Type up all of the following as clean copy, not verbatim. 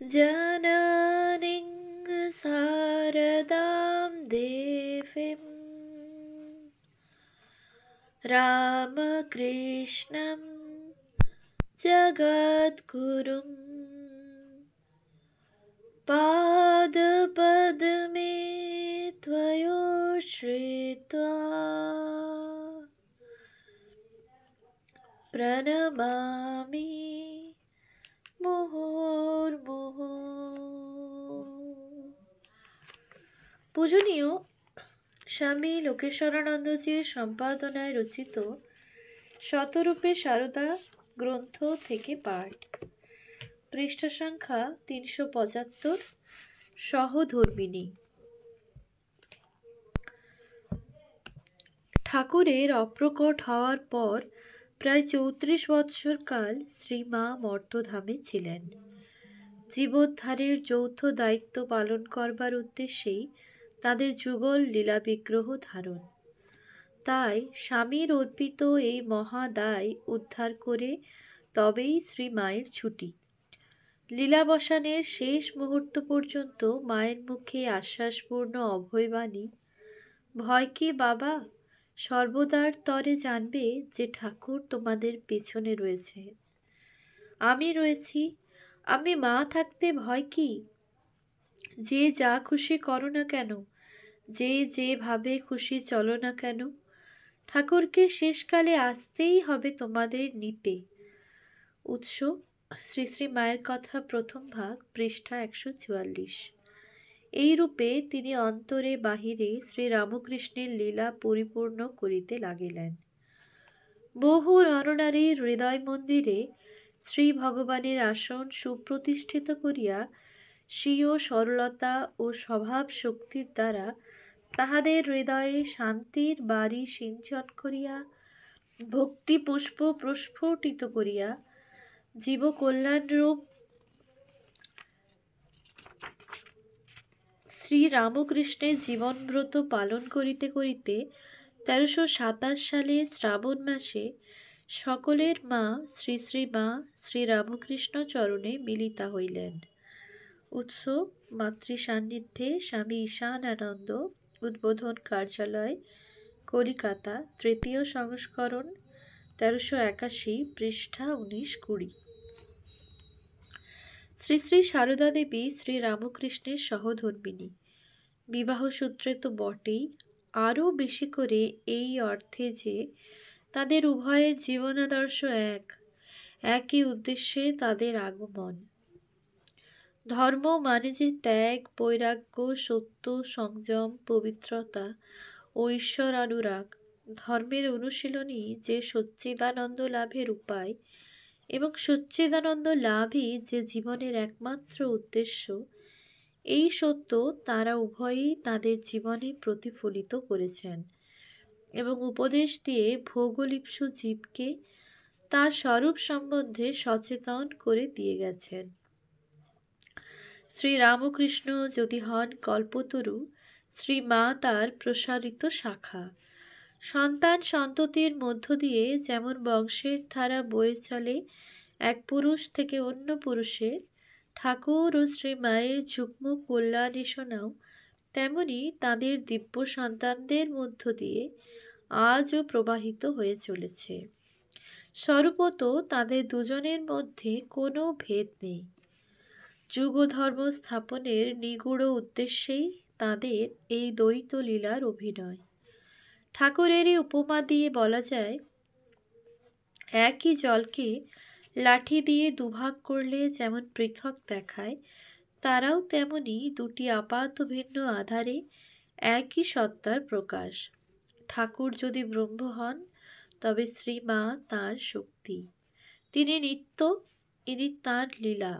जननीं शारदां देवीं रामकृष्णं जगद्गुरुं पादपद्मे त्वयोश्रित्वा प्रणमामि মুহুর্মুহু। পূজনীয় স্বামী লোকেশ্বরানন্দজির সম্পাদনায় রচিত শতরূপে সারদা গ্রন্থ থেকে পাঠ, পৃষ্ঠা সংখ্যা 375, সহধর্মিণী। ঠাকুরের অপ্রকট হওয়ার পর প্রায় 34 বৎসর কাল শ্রীমা মর্তধামে ছিলেন। জীবোদ্ধারের যৌথ দায়িত্ব পালন করবার উদ্দেশ্যেই তাদের যুগল লীলা বিগ্রহ ধারণ। তাই স্বামীর অর্পিত এই মহাদায় উদ্ধার করে তবেই শ্রীমায়ের ছুটি। লীলাবসানের শেষ মুহূর্ত পর্যন্ত মায়ের মুখে আশ্বাসপূর্ণ অভয়বাণী, ভয় কি বাবা, সর্বদার তরে জানবে যে ঠাকুর তোমাদের পেছনে রয়েছে, আমি রয়েছি, আমি মা থাকতে ভয় কি, যে যা খুশি করো না কেন, যে যেভাবে খুশি চলো না কেন, ঠাকুরকে শেষকালে আসতেই হবে তোমাদের নিতে। উৎস শ্রী শ্রী মায়ের কথা, প্রথম ভাগ, পৃষ্ঠা 144। এই রূপে তিনি অন্তরে বাহিরে শ্রী রামকৃষ্ণের লীলা পরিপূর্ণ করিতে লাগিলেন। বহু নরনারীর হৃদয় মন্দিরে শ্রী ভগবানের আসন সুপ্রতিষ্ঠিত করিয়া স্বীয় সরলতা ও স্বভাব শক্তির দ্বারা তাহাদের হৃদয়ে শান্তির বাড়ি সিঞ্চন করিয়া, ভক্তি পুষ্প প্রস্ফুটিত করিয়া, জীব কল্যাণরূপ শ্রী রামকৃষ্ণের জীবনব্রত পালন করিতে করিতে 1327 সালের শ্রাবণ মাসে সকলের মা শ্রী শ্রী মা শ্রী রামকৃষ্ণ চরণে মিলিতা হইলেন। উৎস মাতৃ সান্নিধ্যে স্বামী ঈশানানন্দ, উদ্বোধন কার্যালয়, কলিকাতা, তৃতীয় সংস্করণ, 1381, পৃষ্ঠা 19-20। শ্রী শ্রী সারদা দেবী শ্রী রামকৃষ্ণের সহধর্মিণী, বিবাহসূত্রে তো বটেই, আরও বেশি করে এই অর্থে যে তাদের উভয়ের জীবনাদর্শ একই উদ্দেশ্যে তাদের আগমন। ধর্ম মানে যে ত্যাগ, বৈরাগ্য, সত্য, সংযম, পবিত্রতা ও ঈশ্বর অনুরাগ, ধর্মের অনুশীলনই যে সচ্চিদানন্দ লাভের উপায় এবং সচ্চিদানন্দ লাভই যে জীবনের একমাত্র উদ্দেশ্য, এই সত্য তারা উভয়েই তাদের জীবনে প্রতিফলিত করেছেন এবং উপদেশ দিয়ে ভোগলিপ্সু জীবকে তার স্বরূপ সম্বন্ধে সচেতন করে দিয়ে গেছেন। শ্রী রামকৃষ্ণ যদি হন কল্পতরু, শ্রী মা তার প্রসারিত শাখা। সন্তান সন্ততির মধ্য দিয়ে যেমন বংশের ধারা বয়ে চলে এক পুরুষ থেকে অন্য পুরুষে, ঠাকুর ও শ্রী মায়ের যুগ্ম কল্যাণেষণাও তেমনি তাদের দিব্য সন্তানদের মধ্য দিয়ে আজও প্রবাহিত হয়ে চলেছে। স্বরূপত তাদের দুজনের মধ্যে কোনো ভেদ নেই। যুগধর্ম স্থাপনের নিগূঢ় উদ্দেশ্যেই তাদের এই দ্বৈত লীলার অভিনয়। ঠাকুরেরই উপমা দিয়ে বলা যায়, একই জলকে লাঠি দিয়ে দুভাগ করলে যেমন পৃথক দেখায়, তারাও তেমনি দুটি আপাত ভিন্ন আধারে একই সত্তার প্রকাশ। ঠাকুর যদি ব্রহ্ম হন, তবে শ্রীমা তাঁর শক্তি, তিনি নিত্য, ইনি তাঁর লীলা।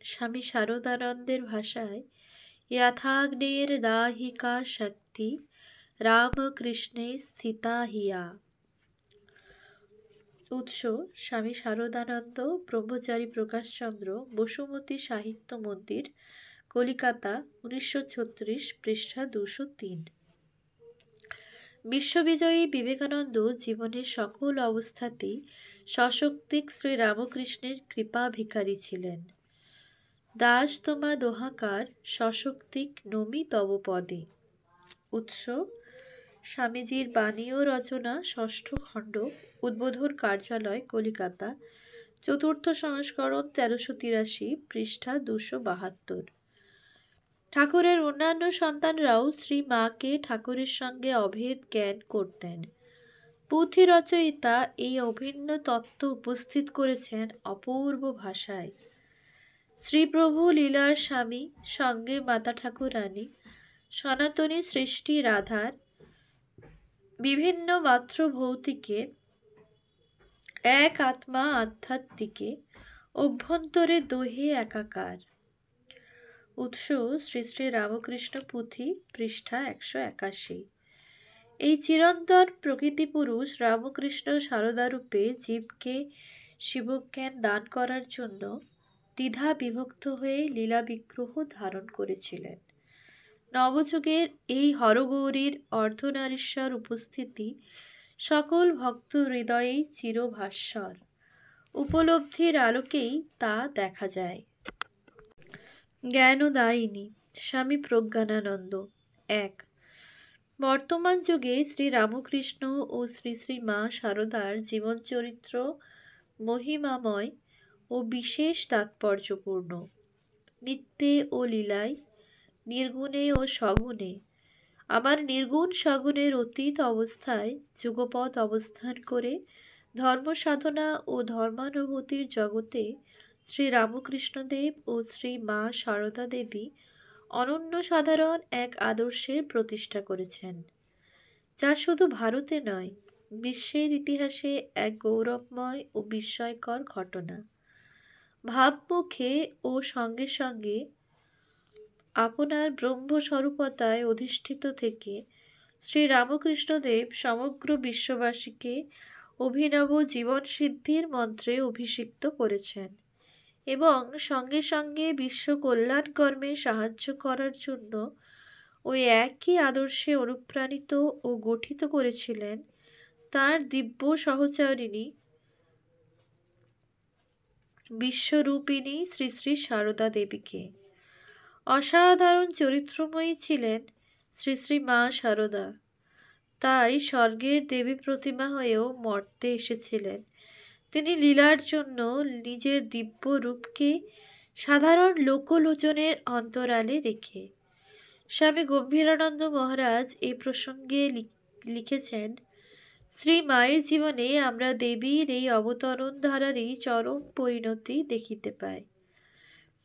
স্বামী শারদানন্দের ভাষায়, যথাগ্নের দাহিকা শক্তি রামকৃষ্ণে স্থিতা হিয়া। উৎস স্বামী শারদানন্দ, ব্রহ্মচারী প্রকাশচন্দ্র, বসুমতী সাহিত্য মন্দির, কলিকাতা, 1936, পৃষ্ঠা 203। বিশ্ববিজয়ী বিবেকানন্দ জীবনের সকল অবস্থাতেই সশক্তিক শ্রী রামকৃষ্ণের কৃপা ভিখারী ছিলেন। দাস তোমা দোহাকার সশক্তিক নমি তব পদে। উৎস স্বামীজির বাণী ও রচনা, ষষ্ঠ খণ্ড, উদ্বোধন কার্যালয়, কলিকাতা, চতুর্থ সংস্করণ, 1383, পৃষ্ঠা 272। ঠাকুরের অন্যান্য সন্তানরাও শ্রী মাকে ঠাকুরের সঙ্গে অভেদ জ্ঞান করতেন। পুঁথি রচয়িতা এই অভিন্ন তত্ত্ব উপস্থিত করেছেন অপূর্ব ভাষায়। শ্রীপ্রভু লীলার স্বামী সঙ্গে মাতা ঠাকুরানী, সনাতনী সৃষ্টি রাধার বিভিন্ন মাত্র ভৌতিকে, এক আত্মা আধ্যাত্মিকে, অভ্যন্তরে দোহে একাকার। উৎস শ্রী শ্রী রামকৃষ্ণ পুঁথি, পৃষ্ঠা 181। এই চিরন্তন প্রকৃতি পুরুষ রামকৃষ্ণ সারদারূপে জীবকে শিবজ্ঞান দান করার জন্য দ্বিধা বিভক্ত হয়ে লীলা বিগ্রহ ধারণ করেছিলেন। নবযুগের এই হরগৌরীর অর্ধনারীশ্বর উপস্থিতি সকল ভক্ত হৃদয়েই চিরভাস্বর। উপলব্ধির আলোকেই তা দেখা যায়। জ্ঞানদায়িনী স্বামী প্রজ্ঞানানন্দ। 1। বর্তমান যুগে শ্রী রামকৃষ্ণ ও শ্রী শ্রী মা সারদার জীবন চরিত্র মহিমাময় ও বিশেষ তাৎপর্যপূর্ণ। নিত্যে ও লীলায়, নির্গুণে ও সগুণে, আবার নির্গুণ সগুণের অতীত অবস্থায় যুগপৎ অবস্থান করে ধর্ম সাধনা ও ধর্মানুভূতির জগতে শ্রী রামকৃষ্ণদেব ও শ্রী মা সারদা দেবী অনন্য সাধারণ এক আদর্শের প্রতিষ্ঠা করেছেন, যা শুধু ভারতে নয়, বিশ্বের ইতিহাসে এক গৌরবময় ও বিস্ময়কর ঘটনা। ভাবমুখে ও সঙ্গে সঙ্গে আপনার ব্রহ্মস্বরূপতায় অধিষ্ঠিত থেকে শ্রী রামকৃষ্ণদেব সমগ্র বিশ্ববাসীকে অভিনব জীবন সিদ্ধির মন্ত্রে অভিষিক্ত করেছেন এবং সঙ্গে সঙ্গে বিশ্ব কল্যাণ কর্মে সাহায্য করার জন্য ওই একই আদর্শে অনুপ্রাণিত ও গঠিত করেছিলেন তার দিব্য সহচরিণী বিশ্বরূপিণী শ্রী শ্রী সারদা দেবীকে। অসাধারণ চরিত্রময়ী ছিলেন শ্রী শ্রী মা সারদা, তাই স্বর্গের দেবী প্রতিমা হয়েও মর্তে এসেছিলেন তিনি লীলার জন্য নিজের দিব্য রূপকে সাধারণ লোকলোচনের অন্তরালে রেখে। স্বামী গম্ভীরানন্দ মহারাজ এই প্রসঙ্গে লিখেছেন, শ্রী মায়ের জীবনে আমরা দেবীর এই অবতরণ ধারারই চরম পরিণতি দেখিতে পাই।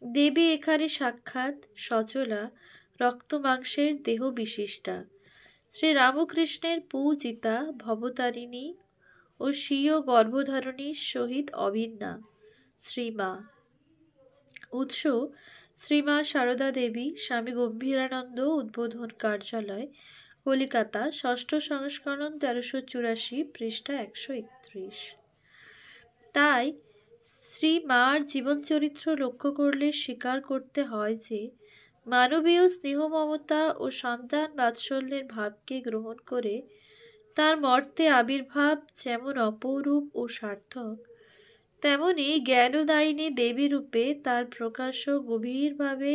দেবী এখানে সাক্ষাৎ সচলা রক্ত মাংসের দেহ বিশিষ্টা, শ্রী রামকৃষ্ণের পূজিতা ভবতারিণী ও স্বীয় গর্ভধারণীর সহিত অভিন্না শ্রীমা। উৎস শ্রীমা সারদা দেবী, স্বামী গম্ভীরানন্দ, উদ্বোধন কার্যালয়, কলিকাতা, ষষ্ঠ সংস্করণ, 1384, পৃষ্ঠা 131। তাই শ্রী মার জীবন চরিত্র লক্ষ্য করলে স্বীকার করতে হয় যে মানবীয় স্নেহ মমতা ও সন্তান বাৎসল্যের ভাবকে গ্রহণ করে তার মর্তে আবির্ভাব যেমন অপরূপ ও সার্থক, তেমনি জ্ঞানদায়িনী দেবী রূপে তার প্রকাশও গভীরভাবে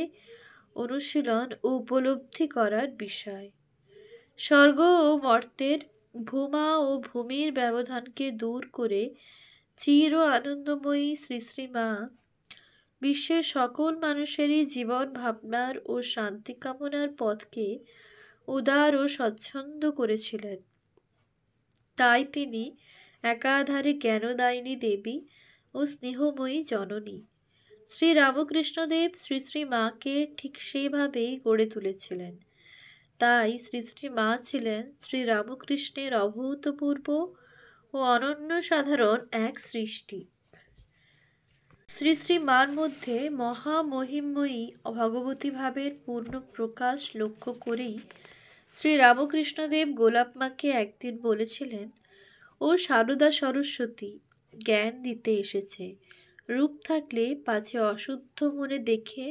অনুশীলন ও উপলব্ধি করার বিষয়। স্বর্গ ও মর্তের, ভূমা ও ভূমির ব্যবধানকে দূর করে চির আনন্দময়ী শ্রী শ্রী মা বিশ্বের সকল মানুষেরই জীবন ভাবনার ও শান্তি কামনার পথকে উদার ও স্বচ্ছন্দ করেছিলেন। তাই তিনি একাধারে জ্ঞানদায়িনী দেবী ও স্নেহময়ী জননী। শ্রী রামকৃষ্ণদেব শ্রী শ্রী মাকে ঠিক সেভাবেই গড়ে তুলেছিলেন। তাই শ্রী শ্রী মা ছিলেন শ্রী রামকৃষ্ণের অভূতপূর্ব ও অনন্য সাধারণ এক সৃষ্টি। শ্রী শ্রী মার মধ্যে মহামহিমময়ী ভগবতী ভাবের পূর্ণ প্রকাশ লক্ষ্য করেই শ্রী রামকৃষ্ণদেব গোলাপ মাকে একদিন বলেছিলেন, ও সারদা সরস্বতী, জ্ঞান দিতে এসেছে, রূপ থাকলে পাছে অশুদ্ধ মনে দেখে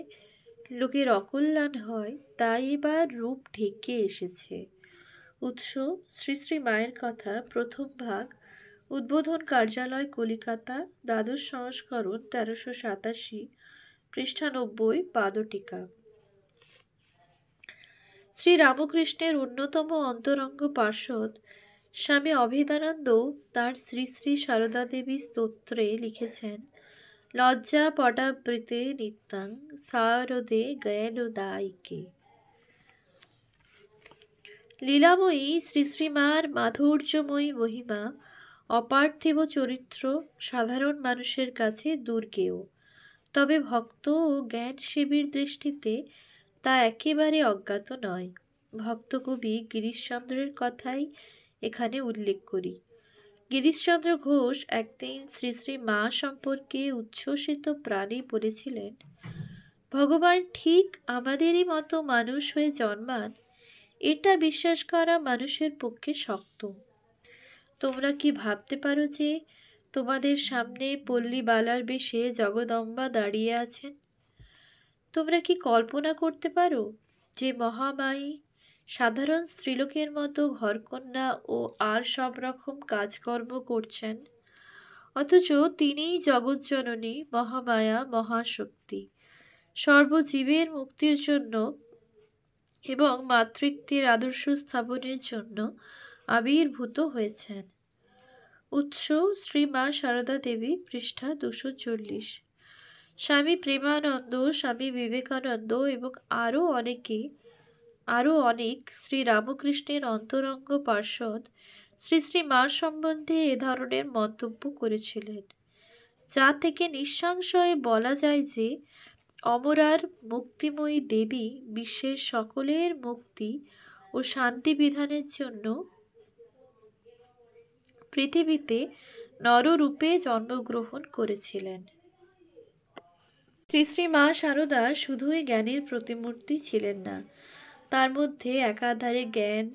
লোকের অকল্যাণ হয়, তাই এবার রূপ ঢেকে এসেছে। উৎস শ্রী শ্রী মায়ের কথা, প্রথম ভাগ, উদ্বোধন কার্যালয়, কলিকাতা, দ্বাদশ সংস্করণ, 1387, পৃষ্ঠা 90 পাদটিকা। শ্রী রামকৃষ্ণের অন্যতম অন্তরঙ্গ পার্ষদ স্বামী অভেদানন্দ তার শ্রী শ্রী সারদা দেবী স্তোত্রে লিখেছেন, লজ্জা পটাবৃতে নিত্যাং সারদে জ্ঞানদায়িকে। লীলাময়ী শ্রী শ্রীমার মাধুর্যময়ী মহিমা, অপার্থিব চরিত্র সাধারণ মানুষের কাছে দুর্গেয়, তবে ভক্ত ও জ্ঞানসেবীর দৃষ্টিতে তা একেবারে অজ্ঞাত নয়। ভক্তকবি গিরিশচন্দ্রের কথাই এখানে উল্লেখ করি। গিরিশচন্দ্র ঘোষ একদিন শ্রী শ্রী মা সম্পর্কে উচ্ছ্বসিত প্রাণে বলেছিলেন, ভগবান ঠিক আমাদেরই মতো মানুষ হয়ে জন্মান, এটা বিশ্বাস করা মানুষের পক্ষে শক্ত। তোমরা কি ভাবতে পারো যে তোমাদের সামনে পল্লীবালার বেশে জগদম্বা দাঁড়িয়ে আছেন? তোমরা কি কল্পনা করতে পারো যে মহামায়ী সাধারণ স্ত্রীলোকের মতো ঘরকন্যা ও আর সব রকম কাজকর্ম করছেন, অথচ তিনিই জগজ্জননী মহামায়া মহাশক্তি, সর্বজীবের মুক্তির জন্য এবং মাতৃত্বের আদর্শ স্থাপনের জন্য আবির্ভূত হয়েছেন। উৎস শ্রী মা সারদা দেবী, পৃষ্ঠা 240। স্বামী প্রেমানন্দ, স্বামী বিবেকানন্দ এবং আরও অনেক শ্রী রামকৃষ্ণের অন্তরঙ্গ পার্ষদ শ্রী শ্রী মার সম্বন্ধে এ ধরনের মন্তব্য করেছিলেন, যা থেকে নিঃসংশয়ে বলা যায় যে অমরার মুক্তিময়ী দেবী বিশ্বের সকলের মুক্তি ও শান্তি বিধানের জন্য পৃথিবীতে নররূপে জন্মগ্রহণ করেছিলেন। শ্রী শ্রী মা সারদা শুধুই জ্ঞানের প্রতিমূর্তি ছিলেন না, তার মধ্যে একাধারে জ্ঞান,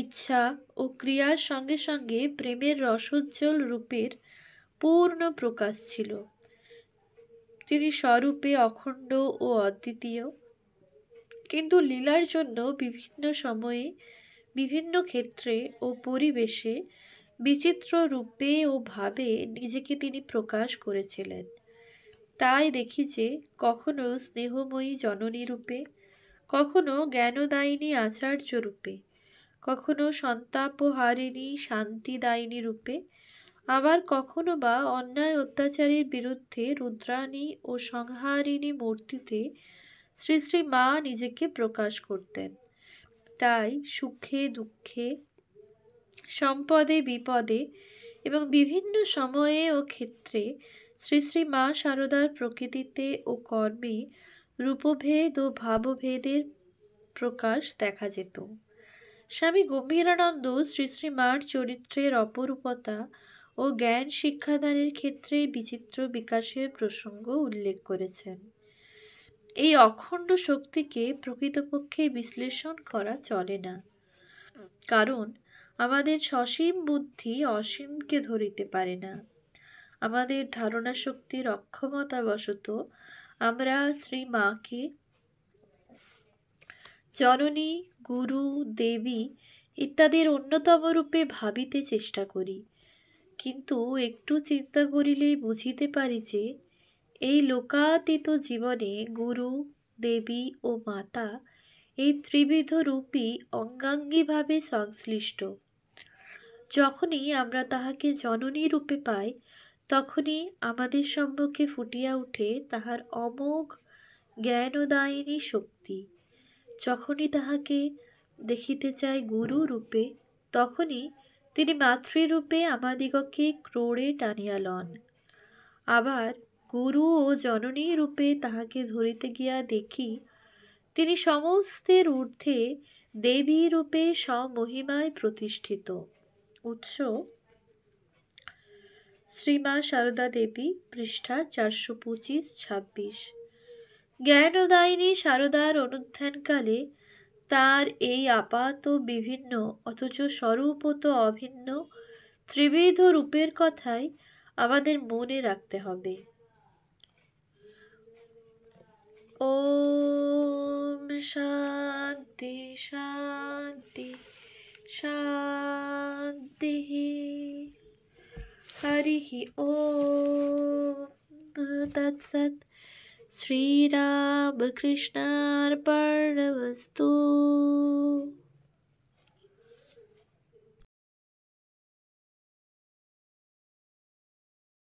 ইচ্ছা ও ক্রিয়ার সঙ্গে সঙ্গে প্রেমের রসোজ্জ্বল রূপের পূর্ণ প্রকাশ ছিল। তিনি স্বরূপে অখণ্ড ও অদ্বিতীয়, কিন্তু লীলার জন্য বিভিন্ন সময়ে বিভিন্ন ক্ষেত্রে ও পরিবেশে বিচিত্র রূপে ও ভাবে নিজেকে তিনি প্রকাশ করেছিলেন। তাই দেখি যে কখনো স্নেহময়ী জননী রূপে, কখনো জ্ঞানদায়িনী আচার্য রূপে, কখনো সন্তাপহারিণী শান্তিদায়িনী রূপে, আবার কখনো বা অন্যায় অত্যাচারের বিরুদ্ধে রুদ্রাণী ও সংহারিণী মূর্তিতে শ্রী শ্রী মা নিজেকে প্রকাশ করতেন। তাই সুখে দুঃখে, সম্পদে বিপদে এবং বিভিন্ন সময়ে ও ক্ষেত্রে শ্রী শ্রী মা সারদার প্রকৃতিতে ও কর্মে রূপভেদ ও ভাবভেদের প্রকাশ দেখা যেত। স্বামী গম্ভীরানন্দ শ্রী শ্রী মার চরিত্রের অপরূপতা ও জ্ঞান শিক্ষাদানের ক্ষেত্রে বিচিত্র বিকাশের প্রসঙ্গ উল্লেখ করেছেন। এই অখণ্ড শক্তিকে প্রকৃতপক্ষে বিশ্লেষণ করা চলে না, কারণ আমাদের সসীম বুদ্ধি অসীমকে ধরিতে পারে না। আমাদের ধারণা শক্তির অক্ষমতাবশত আমরা শ্রী মাকে জননী, গুরু, দেবী ইত্যাদির অন্যতম রূপে ভাবিতে চেষ্টা করি, কিন্তু একটু চিন্তা করিলেই বুঝিতে পারি যে এই লোকাতীত জীবনে গুরু, দেবী ও মাতা এই ত্রিবিধ রূপই অঙ্গাঙ্গিভাবে সংশ্লিষ্ট। যখনই আমরা তাহাকে জননী রূপে পাই, তখনই আমাদের সম্মুখে ফুটিয়া উঠে তাহার অমোঘ জ্ঞানদায়িনী শক্তি। যখনই তাহাকে দেখিতে চাই গুরু রূপে, তখনই তিনি মাতৃরূপে আমাদিগকে ক্রোড়ে টানিয়া লন। আবার গুরু ও জননী রূপে তাহাকে ধরিতে গিয়া দেখি তিনি সমস্তের ঊর্ধ্বে দেবী রূপে স্বমহিমায় প্রতিষ্ঠিত। উৎস শ্রীমা সারদা দেবী, পৃষ্ঠা 425-26। জ্ঞানদায়িনী সারদার অনুধ্যানকালে তার এই আপাত বিভিন্ন অথচ স্বরূপত অভিন্ন ত্রিবিধ রূপের কথাই আমাদের মনে রাখতে হবে। ওম শান্তি শান্তি শান্তি। হরি ওম তৎসৎ। श्रीरामकृष्णार्पणमस्तु।